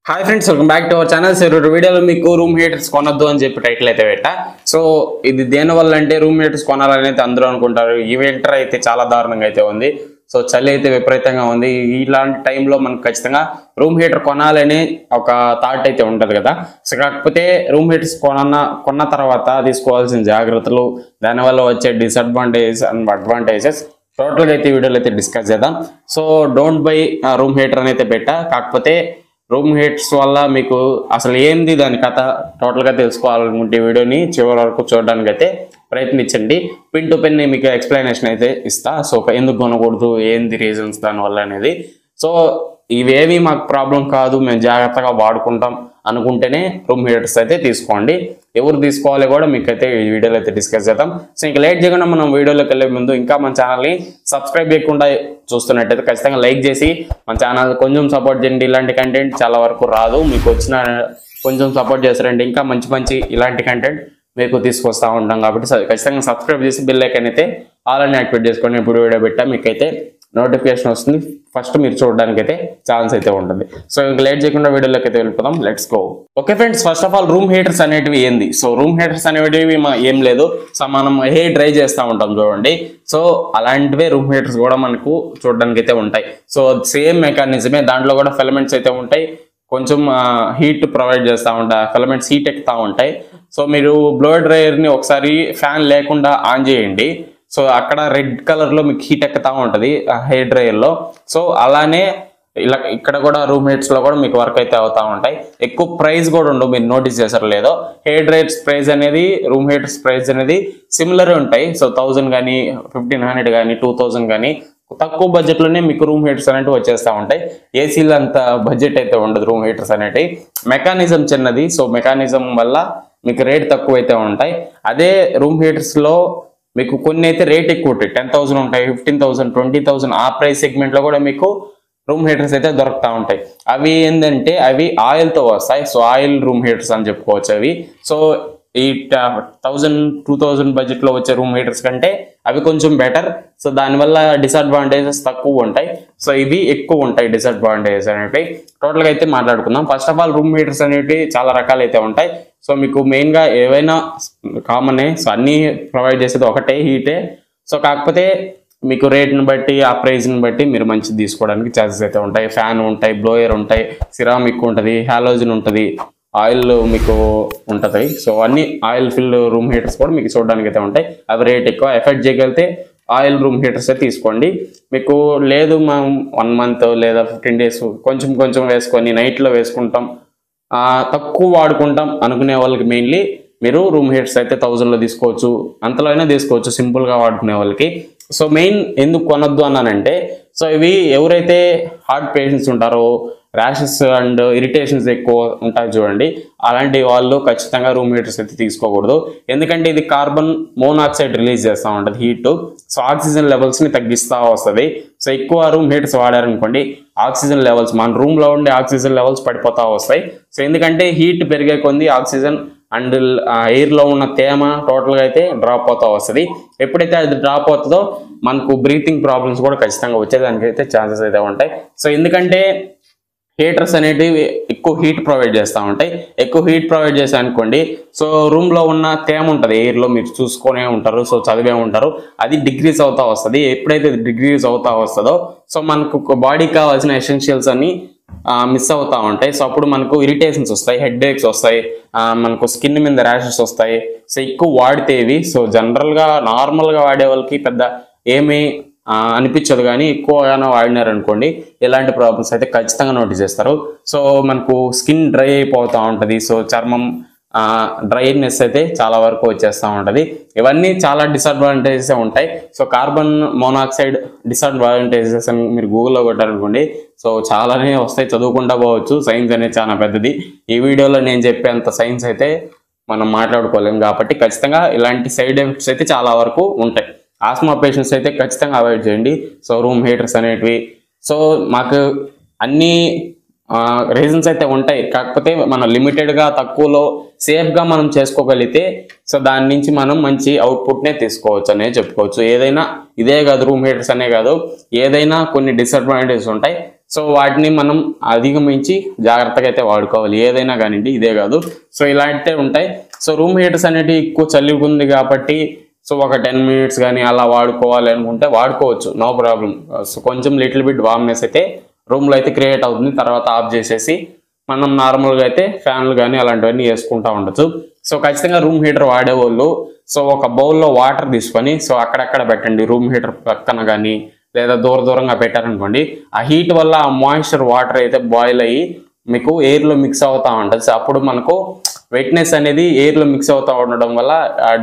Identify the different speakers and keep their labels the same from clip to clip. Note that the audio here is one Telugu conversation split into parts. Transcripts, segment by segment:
Speaker 1: Hi friends, welcome back to our channel. So వీడియోలో మీకు రూమ్ హీటర్స్ కొనొద్దు అని చెప్పి టైటిల్ అయితే పెట్టా. సో ఇది దేనివల్ల అంటే రూమ్ హీటర్స్ కొనాలని అయితే అందరూ అనుకుంటారు. ఈ వింటర్ అయితే చాలా దారుణంగా అయితే ఉంది. సో చలి అయితే విపరీతంగా ఉంది. ఇలాంటి టైంలో మనకు ఖచ్చితంగా రూమ్ హీటర్ కొనాలని ఒక థాట్ అయితే ఉంటుంది కదా. సో కాకపోతే రూమ్ హీటర్స్ కొన్న తర్వాత తీసుకోవాల్సిన జాగ్రత్తలు, దానివల్ల వచ్చే డిసడ్వాంటేజెస్ అండ్ అడ్వాంటేజెస్ టోటల్గా అయితే వీడియోలో అయితే డిస్కస్ చేద్దాం. So don't by room heater అని అయితే పెట్టా. కాకపోతే రూమ్ హీటర్స్ వల్ల మీకు అసలు ఏంది దాని కథ టోటల్గా తెలుసుకోవాలనుకుంటే వీడియోని చివరి వరకు చూడడానికి అయితే ప్రయత్నించండి. పిన్ టు పిన్ మీకు ఎక్స్ప్లెనేషన్ అయితే ఇస్తా. సో ఎందుకు కొనకూడదు, ఏంది రీజన్స్ దానివల్ల అనేది. సో ఇవేవి మాకు ప్రాబ్లం కాదు, మేము జాగ్రత్తగా వాడుకుంటాం అనుకుంటేనే రూమ్ హీటర్స్ అయితే తీసుకోండి. ఎవరు తీసుకోవాలి కూడా మీకు అయితే ఈ వీడియోలో అయితే డిస్కస్ చేద్దాం. సో ఇంకా లేట్ చేయకుండా మనం వీడియోలోకి వెళ్ళే ముందు ఇంకా మన ఛానల్ని సబ్స్క్రైబ్ చేయకుండా చూస్తున్నట్టయితే ఖచ్చితంగా లైక్ చేసి మన ఛానల్ కొంచెం సపోర్ట్ చేయండి. ఇలాంటి కంటెంట్ చాలా వరకు రాదు, మీకు వచ్చిన కొంచెం సపోర్ట్ చేస్తారంటే ఇంకా మంచి మంచి ఇలాంటి కంటెంట్ మీకు తీసుకొస్తూ ఉంటాం. కాబట్టి ఖచ్చితంగా సబ్స్క్రైబ్ చేసి బెల్ ఐకాన్ అయితే ఆల్ అని యాక్టివేట్ చేసుకోండి. ఇప్పుడు వీడియో పెట్టా మీకైతే నోటిఫికేషన్ వస్తుంది, ఫస్ట్ మీరు చూడడానికి అయితే ఛాన్స్ అయితే ఉంటుంది. సో ఇంకా లేట్ చేయకుండా వీడియోలోకి అయితే వెళ్ళిపోదాం. Let's go. Okay friends, first of all room heaters అనేటివి ఏంది? సో రూమ్ హీటర్స్ అనేటివి ఏం లేదు. సో మనం హెయిర్ డ్రై చేస్తూ ఉంటాం చూడండి. సో అలాంటివే రూమ్ హీటర్స్ కూడా మనకు చూడడానికి అయితే ఉంటాయి. సో సేమ్ మెకానిజమే, దాంట్లో కూడా ఫిలమెంట్స్ అయితే ఉంటాయి. కొంచెం హీట్ ప్రొవైడ్ చేస్తూ ఉంటాయి, ఫిలమెంట్స్ హీట్ ఎక్కుతూ ఉంటాయి. సో మీరు బ్లో డ్రైయర్ని ఒకసారి ఫ్యాన్ లేకుండా ఆన్ చేయండి. సో అక్కడ రెడ్ కలర్ లో మీకు హీట్ ఎక్కుతా ఉంటది హెయిర్ డ్రైయర్ లో. సో అలానే ఇలా ఇక్కడ కూడా రూమ్ హీటర్స్ లో కూడా మీకు వర్క్ అయితే అవుతా ఉంటాయి. ఎక్కువ ప్రైస్ కూడా ఉండవు, మీరు నోటీస్ చేశారు లేదో. హెయిర్ డ్రైయర్స్ ప్రైస్ అనేది రూమ్ హీటర్స్ ప్రైస్ అనేది సిమిలర్ ఉంటాయి. సో 1000 కానీ 1500 కానీ 2000 కానీ తక్కువ బడ్జెట్ లోనే మీకు రూమ్ హీటర్స్ అనేవి వచ్చేస్తూ ఉంటాయి. ఏసీలు అంత బడ్జెట్ అయితే ఉండదు రూమ్ హీటర్స్ అనేవి. మెకానిజం చిన్నది, సో మెకానిజం వల్ల మీకు రేట్ తక్కువ అయితే ఉంటాయి. అదే రూమ్ హీటర్స్ లో మీకు కొన్ని అయితే రేట్ ఎక్కువ ఉంటాయి, 10,000 ఉంటాయి, 15,000, 20,000 ఆ ప్రైస్ సెగ్మెంట్ లో కూడా మీకు రూమ్ హీటర్స్ అయితే దొరుకుతూ ఉంటాయి. అవి ఏంటంటే అవి ఆయిల్తో వస్తాయి. సో ఆయిల్ రూమ్ హీటర్స్ అని చెప్పుకోవచ్చు అవి. సో ఈ 1000-2000 బడ్జెట్ లో వచ్చే రూమ్ హీటర్స్ కంటే అవి కొంచెం బెటర్. సో దానివల్ల డిసడ్వాంటేజెస్ తక్కువ ఉంటాయి. సో ఇవి ఎక్కువ ఉంటాయి డిసడ్వాంటేజెస్ అనేవి. టోటల్ గా అయితే మాట్లాడుకుందాం. First of all room heaters అనేవి చాలా రకాలు అయితే ఉంటాయి. సో మీకు మెయిన్ గా ఏవైనా కామనే. సో అన్ని ప్రొవైడ్ చేసేది ఒకటే, హీటే. సో కాకపోతే మీకు రేట్ని బట్టి ఆ ప్రైస్ని బట్టి మీరు మంచిది తీసుకోవడానికి ఛాన్సెస్ అయితే ఉంటాయి. ఫ్యాన్ ఉంటాయి, బ్లోయర్ ఉంటాయి, సిరామిక్ ఉంటుంది, హాలోజన్ ఉంటుంది, ఆయిల్ మీకు ఉంటుంది. సో అన్ని ఆయిల్ ఫిల్ రూమ్ హీటర్స్ కూడా మీకు చూడడానికి అయితే ఉంటాయి. అవి రేట్ ఎక్కువ. ఎఫెక్ట్ చేయగలిగితే ఆయిల్ రూమ్ హీటర్స్ అయితే తీసుకోండి. మీకు లేదు మనం 1 మంత్ లేదా 15 days కొంచెం కొంచెం వేసుకొని నైట్లో వేసుకుంటాం, తక్కువ వాడుకుంటాం అనుకునే వాళ్ళకి మెయిన్లీ మీరు రూమ్ హీటర్స్ అయితే 1000లో తీసుకోవచ్చు, అంతలో అయినా తీసుకోవచ్చు సింపుల్గా వాడుకునే వాళ్ళకి. సో మెయిన్ ఎందుకు కొనొద్దు అన్నానంటే, సో ఇవి ఎవరైతే హార్ట్ పేషెంట్స్ ఉంటారో, ర్యాషెస్ అండ్ ఇరిటేషన్స్ ఎక్కువ ఉంటాయి చూడండి, అలాంటి వాళ్ళు ఖచ్చితంగా రూమ్ హీటర్స్ అయితే తీసుకోకూడదు. ఎందుకంటే ఇది కార్బన్ మోనాక్సైడ్ రిలీజ్ చేస్తూ ఉంటుంది హీట్. సో ఆక్సిజన్ లెవెల్స్ని తగ్గిస్తూ వస్తుంది. సో ఎక్కువ రూమ్ హీటర్స్ వాడారనుకోండి, ఆక్సిజన్ లెవెల్స్ మన రూమ్లో ఉండే ఆక్సిజన్ లెవెల్స్ పడిపోతూ వస్తాయి. సో ఎందుకంటే హీట్ పెరిగే కొద్ది ఆక్సిజన్ అండ్ ఎయిర్లో ఉన్న తేమ టోటల్గా అయితే డ్రాప్ అవుతూ వస్తుంది. ఎప్పుడైతే అది డ్రాప్ అవుతుందో మనకు బ్రీతింగ్ ప్రాబ్లమ్స్ కూడా ఖచ్చితంగా వచ్చేదానికి అయితే ఛాన్సెస్ అయితే ఉంటాయి. సో ఎందుకంటే హీటర్స్ అనేటివి ఎక్కువ హీట్ ప్రొవైడ్ చేస్తూ ఉంటాయి. ఎక్కువ హీట్ ప్రొవైడ్ చేసా అనుకోండి, సో రూమ్లో ఉన్న తేమ ఉంటుంది ఎయిర్లో, మీరు చూసుకునే ఉంటారు, సో చదివే ఉంటారు, అది డిగ్రీస్ అవుతా వస్తుంది. ఎప్పుడైతే డిగ్రీస్ అవుతా వస్తుందో సో మనకు బాడీకి కావాల్సిన ఎసెన్షియల్స్ అన్ని మిస్ అవుతా ఉంటాయి. సో అప్పుడు మనకు ఇరిటేషన్స్ వస్తాయి, హెడ్ ఏక్స్ వస్తాయి, మనకు స్కిన్ మీద ర్యాషెస్ వస్తాయి. సో ఎక్కువ వాడితే ఇవి, సో జనరల్గా నార్మల్గా వాడే వాళ్ళకి పెద్ద ఏమీ అనిపించదు, కానీ ఎక్కువగానో వాడినారనుకోండి ఇలాంటి ప్రాబ్లమ్స్ అయితే ఖచ్చితంగా నోటీస్ చేస్తారు. సో మనకు స్కిన్ డ్రై అయిపోతూ ఉంటుంది. సో చర్మం డ్రైనెస్ అయితే చాలా వరకు వచ్చేస్తూ ఉంటుంది. ఇవన్నీ చాలా డిసడ్వాంటేజెస్ ఉంటాయి. సో కార్బన్ మోనాక్సైడ్ డిసడ్వాంటేజెస్ అని మీరు గూగుల్లో కొట్టారనుకోండి, సో చాలానే వస్తాయి, చదువుకుంటా పోవచ్చు. సైన్స్ అనేది చాలా పెద్దది. ఈ వీడియోలో నేను చెప్పేంత సైన్స్ అయితే మనం మాట్లాడుకోలేము. కాబట్టి ఖచ్చితంగా ఇలాంటి సైడ్ ఎఫెక్ట్స్ అయితే చాలా వరకు ఉంటాయి. ఆస్మా పేషెంట్స్ అయితే ఖచ్చితంగా అవాయిడ్ చేయండి సో రూమ్ హీటర్స్ అనేటివి. సో మాకు అన్ని రీజన్స్ అయితే ఉంటాయి, కాకపోతే మనం లిమిటెడ్గా తక్కువలో సేఫ్గా మనం చేసుకోగలిగితే సో దాని నుంచి మనం మంచి అవుట్పుట్నే తీసుకోవచ్చు అనేది చెప్పుకోవచ్చు. ఏదైనా ఇదే కాదు, రూమ్ హీటర్స్ అనే కాదు, ఏదైనా కొన్ని డిసడ్వాంటేజెస్ ఉంటాయి. సో వాటిని మనం అధిగమించి జాగ్రత్తగా అయితే వాడుకోవాలి, ఏదైనా కానివ్వండి, ఇదే కాదు. సో ఇలాంటితే ఉంటాయి. సో రూమ్ హీటర్స్ అనేవి ఎక్కువ చలి ఉంది కాబట్టి సో ఒక 10 minutes కానీ అలా వాడుకోవాలి అనుకుంటే వాడుకోవచ్చు, నో ప్రాబ్లం. సో కొంచెం లిటిల్ బిట్ వార్మ్నెస్ అయితే రూమ్లో అయితే క్రియేట్ అవుతుంది. తర్వాత ఆఫ్ చేసేసి మనం నార్మల్గా అయితే ఫ్యాన్లు కానీ అలాంటివన్నీ వేసుకుంటూ ఉండొచ్చు. సో ఖచ్చితంగా రూమ్ హీటర్ వాడేవాళ్ళు సో ఒక బౌల్లో వాటర్ తీసుకొని సో అక్కడక్కడ పెట్టండి, రూమ్ హీటర్ పక్కన కానీ లేదా దూరంగా పెట్టారనుకోండి. ఆ హీట్ వల్ల ఆ మాయిశ్చర్ వాటర్ అయితే బాయిల్ అయ్యి మీకు ఎయిర్లో మిక్స్ అవుతూ ఉంటుంది. సో అప్పుడు మనకు వెట్నెస్ అనేది ఎయిర్లో మిక్స్ అవుతూ ఉండడం వల్ల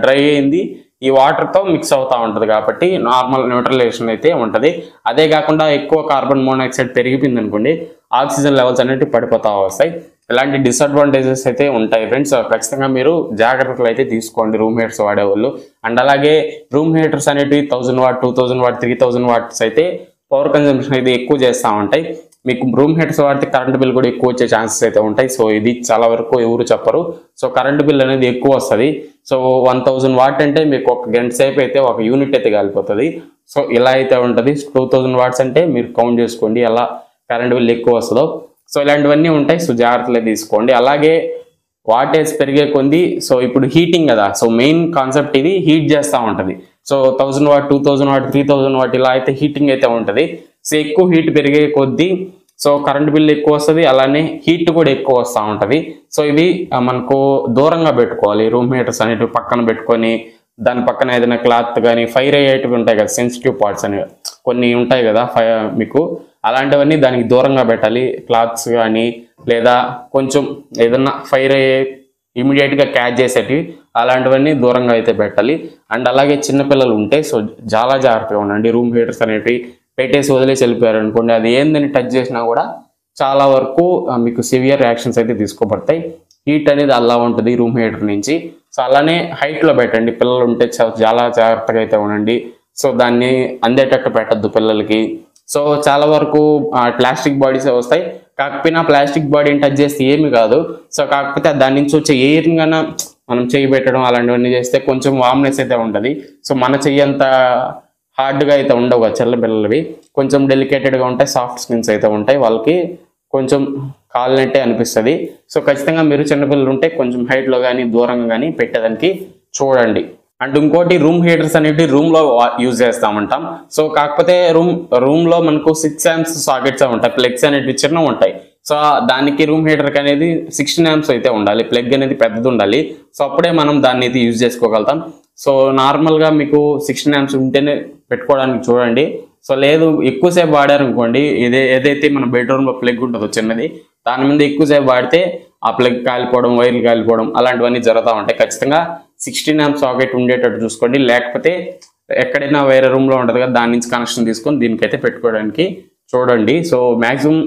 Speaker 1: డ్రై అయింది ఈ వాటర్తో మిక్స్ అవుతూ ఉంటుంది కాబట్టి నార్మల్ న్యూట్రలైజేషన్ అయితే ఉంటుంది. అదే కాకుండా ఎక్కువ కార్బన్ మోనాక్సైడ్ పెరిగిపోయింది అనుకోండి, ఆక్సిజన్ లెవెల్స్ అనేవి పడిపోతూ వస్తాయి. ఇలాంటి డిసడ్వాంటేజెస్ అయితే ఉంటాయి ఫ్రెండ్స్. ఖచ్చితంగా మీరు జాగ్రత్తలు అయితే తీసుకోండి రూమ్ హీటర్స్ వాడేవాళ్ళు. అండ్ అలాగే రూమ్ హీటర్స్ అనేవి 1000 వాట్ 2000 వాట్ 3000 వాట్స్ అయితే పవర్ కన్జంప్షన్ అయితే ఎక్కువ చేస్తూ ఉంటాయి. మీకు రూమ్ హీటర్స్ వాడితే కరెంట్ బిల్ కూడా ఎక్కువ వచ్చే ఛాన్సెస్ అయితే ఉంటాయి. సో ఇది చాలా వరకు ఎవరు చెప్పరు. సో కరెంట్ బిల్ అనేది ఎక్కువ వస్తుంది. సో 1000 వాట్ అంటే మీకు ఒక గంట సేపు అయితే ఒక యూనిట్ అయితే కాలిపోతుంది. సో ఇలా అయితే ఉంటుంది. 2000 వాట్స్ అంటే మీరు కౌంట్ చేసుకోండి ఎలా కరెంట్ బిల్ ఎక్కువ వస్తుందో. సో ఇలాంటివన్నీ ఉంటాయి. సో జాగ్రత్తలు తీసుకోండి. అలాగే వాటేజ్ పెరిగే కొంది సో ఇప్పుడు హీటింగ్ కదా, సో మెయిన్ కాన్సెప్ట్ ఇది హీట్ చేస్తూ ఉంటుంది. సో 1000 వాట్ 2000 వాట్ 3000 వాట్ ఇలా అయితే హీటింగ్ అయితే ఉంటుంది. సో ఎక్కువ హీట్ పెరిగే కొద్దీ సో కరెంట్ బిల్ ఎక్కువ వస్తుంది, అలానే హీట్ కూడా ఎక్కువ వస్తూ ఉంటుంది. సో ఇవి మనకు దూరంగా పెట్టుకోవాలి. రూమ్ హీటర్స్ అనేటివి పక్కన పెట్టుకొని దాని పక్కన ఏదైనా క్లాత్ కానీ ఫైర్ అయ్యేటివి ఉంటాయి కదా, సెన్సిటివ్ పార్ట్స్ అనేవి కొన్ని ఉంటాయి కదా మీకు, అలాంటివన్నీ దానికి దూరంగా పెట్టాలి. క్లాత్స్ కానీ లేదా కొంచెం ఏదన్నా ఫైర్ అయ్యే ఇమీడియట్గా క్యాచ్ చేసేటివి అలాంటివన్నీ దూరంగా అయితే పెట్టాలి. అండ్ అలాగే చిన్నపిల్లలు ఉంటే సో చాలా జాగ్రత్తగా ఉండండి. రూమ్ హీటర్స్ అనేవి పెట్టేసి వదిలేసి వెళ్ళిపోయారు అనుకోండి, అది ఏందని టచ్ చేసినా కూడా చాలా వరకు మీకు సివియర్ రియాక్షన్స్ అయితే తీసుకోబడతాయి. హీట్ అనేది అలా ఉంటుంది రూమ్ హీటర్ నుంచి. సో అలానే హైట్లో పెట్టండి. పిల్లలు ఉంటే చాలా జాగ్రత్తగా అయితే ఉండండి. సో దాన్ని అందేటట్టు పెట్టద్దు పిల్లలకి. సో చాలా వరకు ప్లాస్టిక్ బాడీస్ వస్తాయి, కాకపోయినా ప్లాస్టిక్ బాడీని టచ్ చేస్తే ఏమి కాదు. సో కాకపోతే దాని నుంచి వచ్చే ఎయిర్ని కన్నా మనం చెయ్యి పెట్టడం అలాంటివన్నీ చేస్తే కొంచెం వామ్నెస్ అయితే ఉంటుంది. సో మన చెయ్యి అంత హార్డ్గా అయితే ఉండవు చిన్న పిల్లలవి, కొంచెం డెలికేటెడ్గా ఉంటాయి, సాఫ్ట్ స్కిన్స్ అయితే ఉంటాయి, వాళ్ళకి కొంచెం కాలినట్టే అనిపిస్తుంది. సో ఖచ్చితంగా మీరు చిన్నపిల్లలు ఉంటే కొంచెం హైట్లో కానీ దూరంగా కానీ పెట్టేదానికి చూడండి. అండ్ ఇంకోటి రూమ్ హీటర్స్ అనేవి రూమ్లో యూజ్ చేస్తామంటాం. సో కాకపోతే రూమ్లో మనకు 6 amps సాకెట్స్ ఉంటాయి, ప్లగ్స్ అనేవి చిన్నవి ఉంటాయి. సో దానికి రూమ్ హీటర్కి అనేది 16 amps అయితే ఉండాలి, ప్లగ్ అనేది పెద్దది ఉండాలి. సో అప్పుడే మనం దాన్ని అయితే యూజ్ చేసుకోగలుగుతాం. సో నార్మల్గా మీకు 16 amps ఉంటేనే పెట్టుకోవడానికి చూడండి. సో లేదు ఎక్కువసేపు వాడారనుకోండి, ఏదైతే మన బెడ్రూమ్లో ప్లగ్ ఉంటుందో చిన్నది, దాని మీద ఎక్కువసేపు వాడితే ఆ ప్లగ్ కాలిపోవడం, వైర్లు కాలిపోవడం అలాంటివన్నీ జరుగుతూ ఉంటాయి. ఖచ్చితంగా 16 amps సాకెట్ ఉండేటట్టు చూసుకోండి. లేకపోతే ఎక్కడైనా వేరే రూమ్లో ఉంటుంది కదా, దాని నుంచి కనెక్షన్ తీసుకొని దీనికైతే పెట్టుకోవడానికి చూడండి. సో మ్యాక్సిమం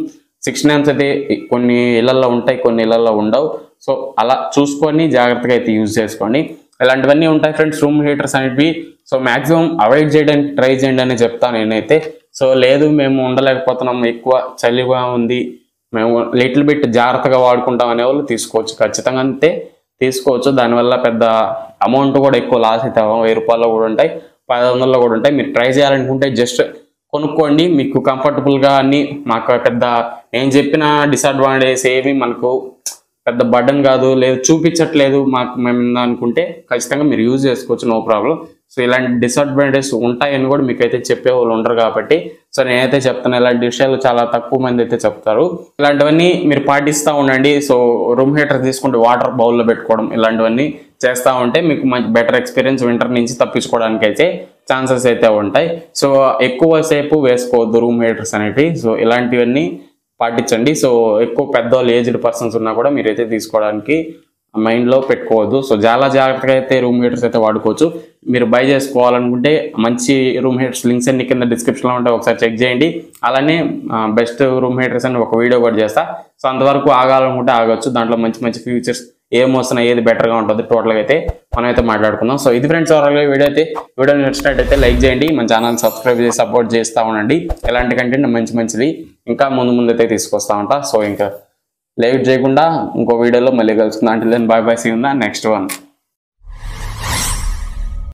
Speaker 1: 16 amps అయితే కొన్ని ఇళ్లలో ఉంటాయి, కొన్ని ఇళ్లలో ఉండవు. సో అలా చూసుకొని జాగ్రత్తగా అయితే యూజ్ చేసుకోండి. ఇలాంటివన్నీ ఉంటాయి ఫ్రెండ్స్ రూమ్ హీటర్స్ అనేవి. సో మ్యాక్సిమం అవాయిడ్ చేయడానికి ట్రై చేయండి అని చెప్తాను నేనైతే. సో లేదు మేము ఉండలేకపోతున్నాం, ఎక్కువ చలిగా ఉంది, మేము లిటిల్ బిట్ జాగ్రత్తగా వాడుకుంటాం అనేవాళ్ళు తీసుకోవచ్చు, ఖచ్చితంగా అంతే తీసుకోవచ్చు. దానివల్ల పెద్ద అమౌంట్ కూడా ఎక్కువ లాస్ అయితే 1000 రూపాయలు కూడా ఉంటాయి, 500లో కూడా ఉంటాయి. మీరు ట్రై చేయాలనుకుంటే జస్ట్ కొనుక్కోండి, మీకు కంఫర్టబుల్గా అన్ని. మాకు పెద్ద నేను చెప్పిన డిసడ్వాంటేజెస్ ఏమి మనకు పెద్ద బర్డన్ కాదు, లేదు చూపించట్లేదు మాకు మేము అనుకుంటే ఖచ్చితంగా మీరు యూజ్ చేసుకోవచ్చు, నో ప్రాబ్లం. సో ఇలాంటి డిసడ్వాంటేజెస్ ఉంటాయని కూడా మీకైతే చెప్పే వాళ్ళు ఉండరు కాబట్టి సో నేనైతే చెప్తాను. ఇలాంటి విషయాలు చాలా తక్కువ మంది అయితే చెప్తారు. ఇలాంటివన్నీ మీరు పాటిస్తూ ఉండండి. సో రూమ్ హీటర్ తీసుకుంటే వాటర్ బౌల్లో పెట్టుకోవడం ఇలాంటివన్నీ చేస్తూ ఉంటే మీకు మంచి బెటర్ ఎక్స్పీరియన్స్ వింటర్ నుంచి తప్పించుకోవడానికి అయితే ఛాన్సెస్ అయితే ఉంటాయి. సో ఎక్కువసేపు వేసుకోవద్దు రూమ్ హీటర్స్ అనేవి. సో ఇలాంటివన్నీ పాటించండి. సో ఎక్కువ పెద్దవాళ్ళు ఏజ్డ్ పర్సన్స్ ఉన్నా కూడా మీరైతే తీసుకోవడానికి మైండ్లో పెట్టుకోవద్దు. సో చాలా జాగ్రత్తగా అయితే రూమ్ హీటర్స్ అయితే వాడుకోవచ్చు. మీరు బై చేసుకోవాలనుకుంటే మంచి రూమ్ హీటర్స్ లింక్స్ అన్ని కింద డిస్క్రిప్షన్లో ఉంటే ఒకసారి చెక్ చేయండి. అలానే బెస్ట్ రూమ్ హీటర్స్ అని ఒక వీడియో కూడా చేస్తా. సో అంతవరకు ఆగాలనుకుంటే ఆగొచ్చు, దాంట్లో మంచి మంచి ఫీచర్స్ ఏమొస్తున్నాయి, ఏది బెటర్గా ఉంటుంది టోటల్గా అయితే మనం అయితే మాట్లాడుకుందాం. సో ఇది ఫ్రెండ్స్ ఓవరాల్గా వీడియో నచ్చినట్టయితే లైక్ చేయండి, మన ఛానల్ సబ్స్క్రైబ్ చేసి సపోర్ట్ చేస్తూ ఉండండి. ఎలాంటి కంటెంట్ మంచిది ఇంకా ముందు అయితే తీసుకొస్తా ఉంటా. సో ఇంకా లేట్ చేయకుండా ఇంకో వీడియోలో మళ్ళీ కలుసుకుందాం. అంటే then bye see you in the next one.